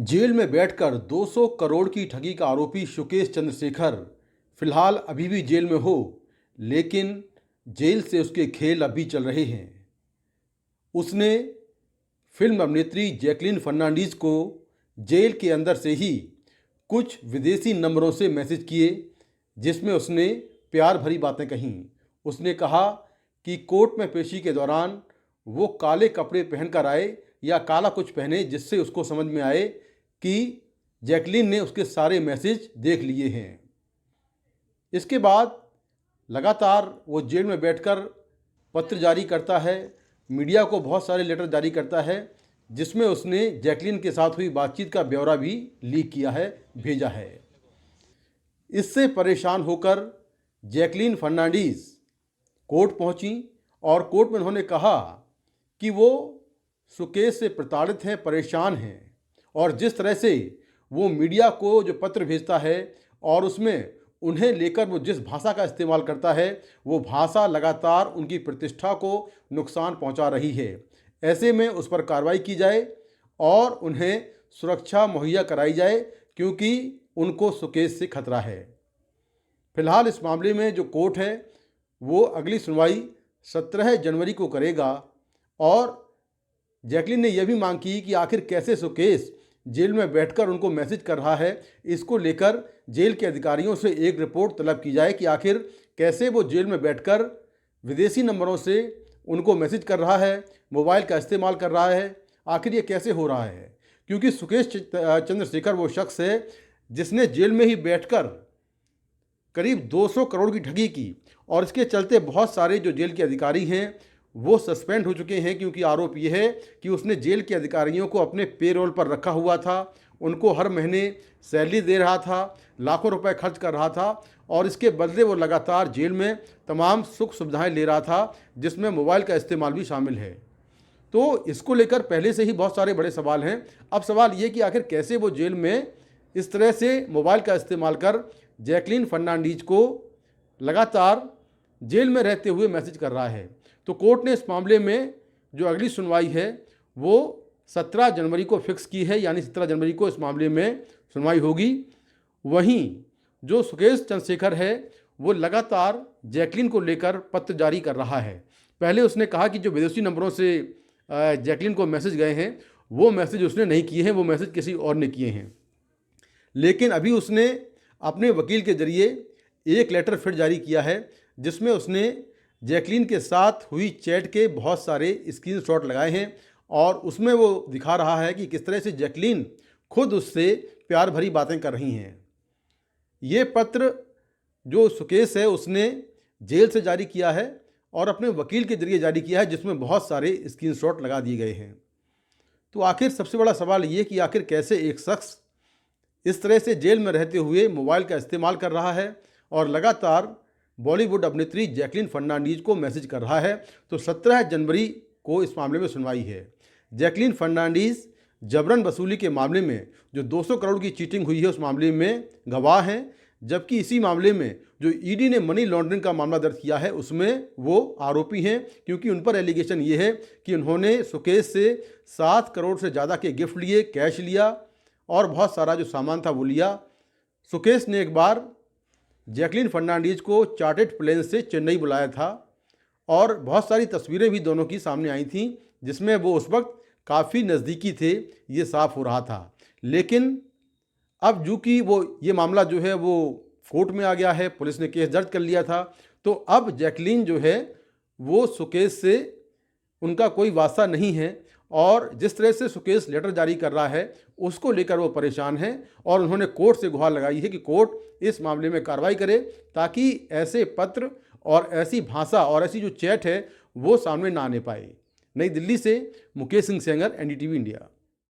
Jail में बैठकर 200 करोड़ की ठगी का आरोपी सुकेश चंद्रशेखर फिलहाल अभी भी जेल में हो, लेकिन जेल से उसके खेल अभी चल रहे हैं। उसने फिल्म अभिनेत्री जैकलीन फर्नांडीज को जेल के अंदर से ही कुछ विदेशी नंबरों से मैसेज किए, जिसमें उसने प्यार भरी बातें कहीं। उसने कहा कि कोर्ट में पेशी के दौरान वो काले कपड़े पहनकर आए या काला कुछ पहने, जिससे उसको समझ में आए कि जैकलीन ने उसके सारे मैसेज देख लिए हैं। इसके बाद लगातार वो जेल में बैठकर पत्र जारी करता है, मीडिया को बहुत सारे लेटर जारी करता है, जिसमें उसने जैकलीन के साथ हुई बातचीत का ब्यौरा भी लीक किया है, भेजा है। इससे परेशान होकर जैकलीन फर्नांडीज कोर्ट पहुंची और कोर्ट में उन्होंने कहा कि वो सुकेश से प्रताड़ित हैं, परेशान हैं, और जिस तरह से वो मीडिया को जो पत्र भेजता है और उसमें उन्हें लेकर वो जिस भाषा का इस्तेमाल करता है, वो भाषा लगातार उनकी प्रतिष्ठा को नुकसान पहुंचा रही है। ऐसे में उस पर कार्रवाई की जाए और उन्हें सुरक्षा मुहैया कराई जाए, क्योंकि उनको सुकेश से खतरा है। फिलहाल इस मामले में जो कोर्ट है वो अगली सुनवाई 17 जनवरी को करेगा। और जैकलीन ने यह भी मांग की कि आखिर कैसे सुकेश जेल में बैठकर उनको मैसेज कर रहा है, इसको लेकर जेल के अधिकारियों से एक रिपोर्ट तलब की जाए कि आखिर कैसे वो जेल में बैठकर विदेशी नंबरों से उनको मैसेज कर रहा है, मोबाइल का इस्तेमाल कर रहा है, आखिर ये कैसे हो रहा है। क्योंकि सुकेश चंद्रशेखर वो शख्स है जिसने जेल में ही बैठकर करीब 200 करोड़ की ठगी की, और इसके चलते बहुत सारे जो जेल के अधिकारी हैं वो सस्पेंड हो चुके हैं, क्योंकि आरोप ये है कि उसने जेल के अधिकारियों को अपने पेरोल पर रखा हुआ था, उनको हर महीने सैलरी दे रहा था, लाखों रुपए खर्च कर रहा था, और इसके बदले वो लगातार जेल में तमाम सुख सुविधाएं ले रहा था, जिसमें मोबाइल का इस्तेमाल भी शामिल है। तो इसको लेकर पहले से ही बहुत सारे बड़े सवाल हैं। अब सवाल ये कि आखिर कैसे वो जेल में इस तरह से मोबाइल का इस्तेमाल कर जैकलीन फर्नांडीज को लगातार जेल में रहते हुए मैसेज कर रहा है। तो कोर्ट ने इस मामले में जो अगली सुनवाई है वो 17 जनवरी को फिक्स की है, यानी 17 जनवरी को इस मामले में सुनवाई होगी। वहीं जो सुकेश चंद्रशेखर है वो लगातार जैकलीन को लेकर पत्र जारी कर रहा है। पहले उसने कहा कि जो विदेशी नंबरों से जैकलीन को मैसेज गए हैं वो मैसेज उसने नहीं किए हैं, वो मैसेज किसी और ने किए हैं। लेकिन अभी उसने अपने वकील के जरिए एक लेटर फिर जारी किया है, जिसमें उसने जैकलीन के साथ हुई चैट के बहुत सारे स्क्रीनशॉट लगाए हैं, और उसमें वो दिखा रहा है कि किस तरह से जैकलीन खुद उससे प्यार भरी बातें कर रही हैं। ये पत्र जो सुकेश है उसने जेल से जारी किया है और अपने वकील के जरिए जारी किया है, जिसमें बहुत सारे स्क्रीनशॉट लगा दिए गए हैं। तो आखिर सबसे बड़ा सवाल ये कि आखिर कैसे एक शख्स इस तरह से जेल में रहते हुए मोबाइल का इस्तेमाल कर रहा है और लगातार बॉलीवुड अभिनेत्री जैकलीन फर्नांडीज को मैसेज कर रहा है। तो 17 जनवरी को इस मामले में सुनवाई है। जैकलीन फर्नांडीज जबरन वसूली के मामले में जो 200 करोड़ की चीटिंग हुई है उस मामले में गवाह हैं, जबकि इसी मामले में जो ईडी ने मनी लॉन्ड्रिंग का मामला दर्ज किया है उसमें वो आरोपी हैं, क्योंकि उन पर एलिगेशन ये है कि उन्होंने सुकेश से 7 करोड़ से ज़्यादा के गिफ्ट लिए, कैश लिया और बहुत सारा जो सामान था वो लिया। सुकेश ने एक बार जैकलीन फर्नांडीज को चार्टर्ड प्लेन से चेन्नई बुलाया था और बहुत सारी तस्वीरें भी दोनों की सामने आई थीं, जिसमें वो उस वक्त काफ़ी नज़दीकी थे, ये साफ हो रहा था। लेकिन अब जो कि वो ये मामला जो है वो कोर्ट में आ गया है, पुलिस ने केस दर्ज कर लिया था, तो अब जैकलीन जो है वो सुकेश से उनका कोई वास्ता नहीं है, और जिस तरह से सुकेश लेटर जारी कर रहा है उसको लेकर वो परेशान हैं, और उन्होंने कोर्ट से गुहार लगाई है कि कोर्ट इस मामले में कार्रवाई करे, ताकि ऐसे पत्र और ऐसी भाषा और ऐसी जो चैट है वो सामने ना आने पाए। नई दिल्ली से मुकेश सिंह सेंगर, एनडीटीवी इंडिया।